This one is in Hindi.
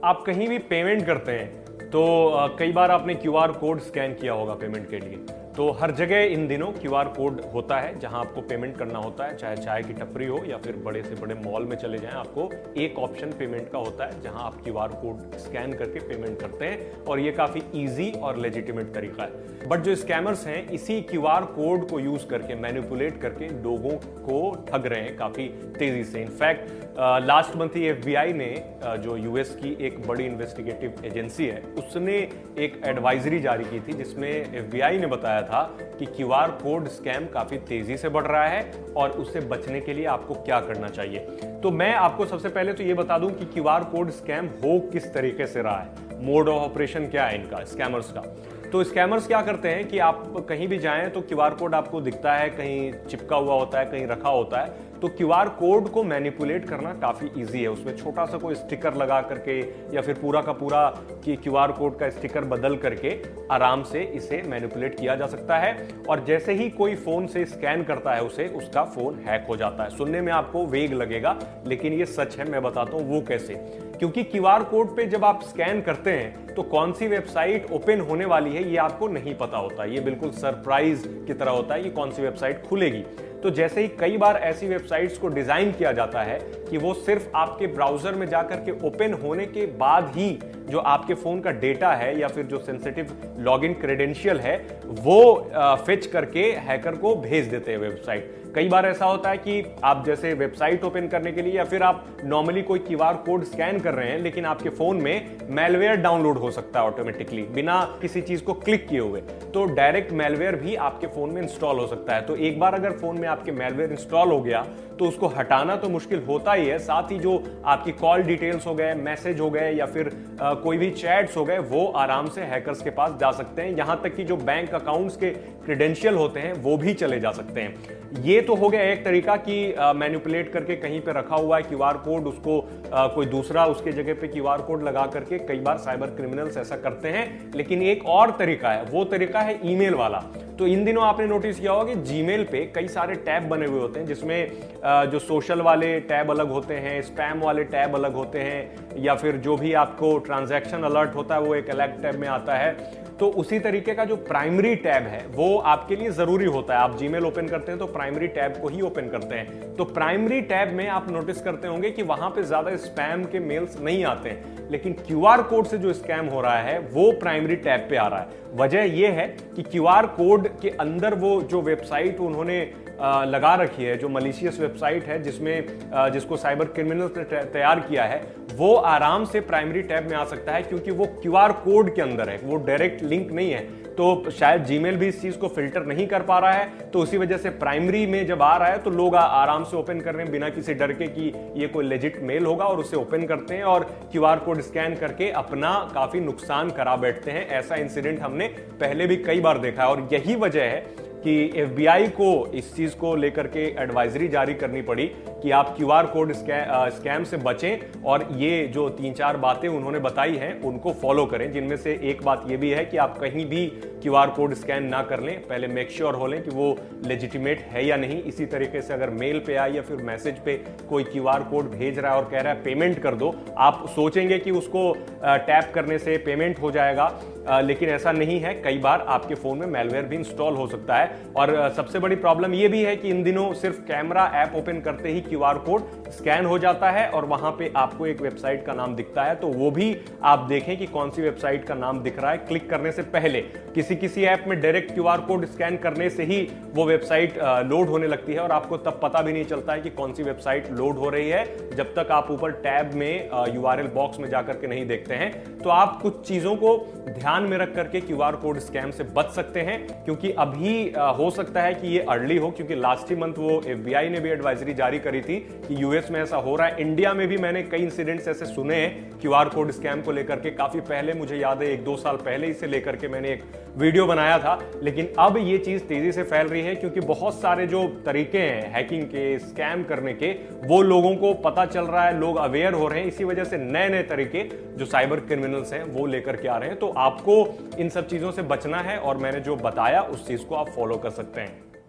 आप कहीं भी पेमेंट करते हैं तो कई बार आपने क्यूआर कोड स्कैन किया होगा पेमेंट के लिए। तो हर जगह इन दिनों क्यूआर कोड होता है जहां आपको पेमेंट करना होता है, चाहे चाय की टपरी हो या फिर बड़े से बड़े मॉल में चले जाएं, आपको एक ऑप्शन पेमेंट का होता है जहां आप क्यूआर कोड स्कैन करके पेमेंट करते हैं और ये काफी इजी और लेजिटिमेट तरीका है। बट जो स्कैमर्स हैं इसी क्यूआर कोड को यूज करके मैनिपुलेट करके लोगों को ठग रहे हैं काफी तेजी से। इनफैक्ट लास्ट मंथ ही एफबीआई ने जो यूएस की एक बड़ी इन्वेस्टिगेटिव एजेंसी है उसने एक एडवाइजरी जारी की थी जिसमें एफबीआई ने बताया था कि क्यूआर कोड स्कैम काफी तेजी से बढ़ रहा है और उससे बचने के लिए आपको क्या करना चाहिए। तो मैं आपको सबसे पहले तो ये बता दूं कि क्यूआर कोड स्कैम हो किस तरीके से रहा है, मोड ऑफ ऑपरेशन क्या है इनका स्कैमर्स का। तो स्कैमर्स क्या करते हैं कि आप कहीं भी जाएं तो क्यूआर कोड आपको दिखता है, कहीं चिपका हुआ होता है, कहीं रखा होता है। तो क्यूआर कोड को मैनिपुलेट करना काफी इजी है। उसमें छोटा सा कोई स्टिकर लगा करके या फिर पूरा का पूरा कि क्यूआर कोड का स्टिकर बदल करके आराम से इसे मैनिपुलेट किया जा सकता है। और जैसे ही कोई फोन से स्कैन करता है उसे, उसका फोन हैक हो जाता है। सुनने में आपको वेग लगेगा लेकिन ये सच है, मैं बताता हूं वो कैसे। क्योंकि क्यूआर कोड पे जब आप स्कैन करते हैं तो कौन सी वेबसाइट ओपन होने वाली है ये आपको नहीं पता होता। ये बिल्कुल सरप्राइज की तरह होता है कि कौन सी वेबसाइट खुलेगी। तो जैसे ही कई बार ऐसी वेबसाइट्स को डिजाइन किया जाता है कि वो सिर्फ आपके ब्राउजर में जाकर के ओपन होने के बाद ही जो आपके फोन का डेटा है या फिर जो सेंसिटिव लॉगिन क्रेडेंशियल है वो फेच करके हैकर को भेज देते हैं वेबसाइट। कई बार ऐसा होता है कि आप जैसे वेबसाइट ओपन करने के लिए या फिर आप नॉर्मली कोई क्यूआर कोड स्कैन कर रहे हैं लेकिन आपके फोन में मैलवेयर डाउनलोड हो सकता है ऑटोमेटिकली बिना किसी चीज को क्लिक किए हुए। तो डायरेक्ट मैलवेयर भी आपके फोन में इंस्टॉल हो सकता है। तो एक बार अगर फोन में आपके मैलवेयर इंस्टॉल हो गया तो उसको हटाना तो मुश्किल होता ही है, साथ ही जो आपकी कॉल डिटेल्स हो गए, मैसेज हो गए या फिर कोई भी चैट्स हो गए वो आराम से हैकर्स के पास जा सकते हैं। यहां तक कि जो बैंक अकाउंट्स के क्रेडेंशियल होते हैं वो भी चले जा सकते हैं। ये तो हो गया एक तरीका कि मैनिपुलेट करके कहीं पे रखा हुआ है क्यूआर कोड, उसको कोई दूसरा उसके जगह पे क्यूआर कोड लगा करके कई बार साइबर क्रिमिनल्स ऐसा करते हैं। लेकिन एक और तरीका है, वो तरीका है ईमेल वाला। तो इन दिनों आपने नोटिस किया होगा कि जीमेल पे कई सारे टैब बने हुए होते हैं जिसमें जो सोशल वाले टैब अलग होते हैं, स्पैम वाले टैब अलग होते हैं या फिर जो भी आपको ट्रांजैक्शन अलर्ट होता है वो एक अलग टैब में आता है। तो उसी तरीके का जो प्राइमरी टैब है वो आपके लिए जरूरी होता है। आप जीमेल ओपन करते हैं तो प्राइमरी टैब को ही ओपन करते हैं। तो प्राइमरी टैब में आप नोटिस करते होंगे कि वहां पे ज्यादा स्पैम के मेल्स नहीं आते हैं, लेकिन क्यूआर कोड से जो स्कैम हो रहा है वो प्राइमरी टैब पे आ रहा है। वजह यह है कि क्यूआर कोड के अंदर वो जो वेबसाइट उन्होंने लगा रखी है, जो मलिशियस वेबसाइट है जिसको साइबर क्रिमिनल्स ने तैयार किया है, वो आराम से प्राइमरी टैब में आ सकता है क्योंकि वो क्यूआर कोड के अंदर है, वो डायरेक्ट लिंक नहीं है। तो शायद जीमेल भी इस चीज को फिल्टर नहीं कर पा रहा है, तो उसी वजह से प्राइमरी में जब आ रहा है तो लोग आराम से ओपन कर रहे हैं बिना किसी डर के कि ये कोई लेजिट मेल होगा, और उसे ओपन करते हैं और क्यूआर कोड स्कैन करके अपना काफी नुकसान करा बैठते हैं। ऐसा इंसिडेंट हमने पहले भी कई बार देखा है और यही वजह है कि एफबीआई को इस चीज को लेकर के एडवाइजरी जारी करनी पड़ी कि आप क्यूआर कोड स्कैम से बचें और ये जो 3-4 बातें उन्होंने बताई हैं उनको फॉलो करें। जिनमें से एक बात ये भी है कि आप कहीं भी क्यूआर कोड स्कैन ना कर लें, पहले मेक श्योर हो लें कि वो लेजिटिमेट है या नहीं। इसी तरीके से अगर मेल पे आए या फिर मैसेज पे कोई क्यूआर कोड भेज रहा है और कह रहा है पेमेंट कर दो, आप सोचेंगे कि उसको टैप करने से पेमेंट हो जाएगा, लेकिन ऐसा नहीं है। कई बार आपके फोन में मैलवेयर भी इंस्टॉल हो सकता है। और सबसे बड़ी प्रॉब्लम यह भी है कि इन दिनों सिर्फ कैमरा ऐप ओपन करते ही क्यूआर कोड स्कैन हो जाता है और वहां पे आपको एक वेबसाइट का नाम दिखता है। तो वो भी आप देखें कि कौन सी वेबसाइट का नाम दिख रहा है क्लिक करने से पहले। किसी ऐप में डायरेक्ट क्यूआर कोड स्कैन करने से ही वो वेबसाइट लोड होने लगती है और आपको तब पता भी नहीं चलता है कि कौन सी वेबसाइट लोड हो रही है जब तक आप ऊपर टैब में यूआरएल बॉक्स में जाकर के नहीं देखते हैं। तो आप कुछ चीजों को ध्यान में रख करके क्यूआर कोड स्कैम से बच सकते हैं, क्योंकि अभी हो सकता है कि ये अर्ली हो, क्योंकि लास्ट ही मंथ वो एफबीआई ने भी एडवाइजरी जारी करी थी कि यूएस में ऐसा हो रहा है। इंडिया में भी मैंने कई इंसिडेंट्स ऐसे सुने हैं क्यूआर कोड स्कैम को लेकर के। काफी पहले, मुझे याद है 1-2 साल पहले इसे लेकर के मैंने एक वीडियो बनाया था, लेकिन अब ये चीज तेजी से फैल रही है क्योंकि बहुत सारे जो तरीके हैं हैकिंग के, स्कैम करने के, वो लोगों को पता चल रहा है, लोग अवेयर हो रहे हैं। इसी वजह से नए नए तरीके जो साइबर क्रिमिनल्स हैं वो लेकर के आ रहे हैं। तो आपको इन सब चीजों से बचना है और मैंने जो बताया उस चीज को आप फॉलो कर सकते हैं।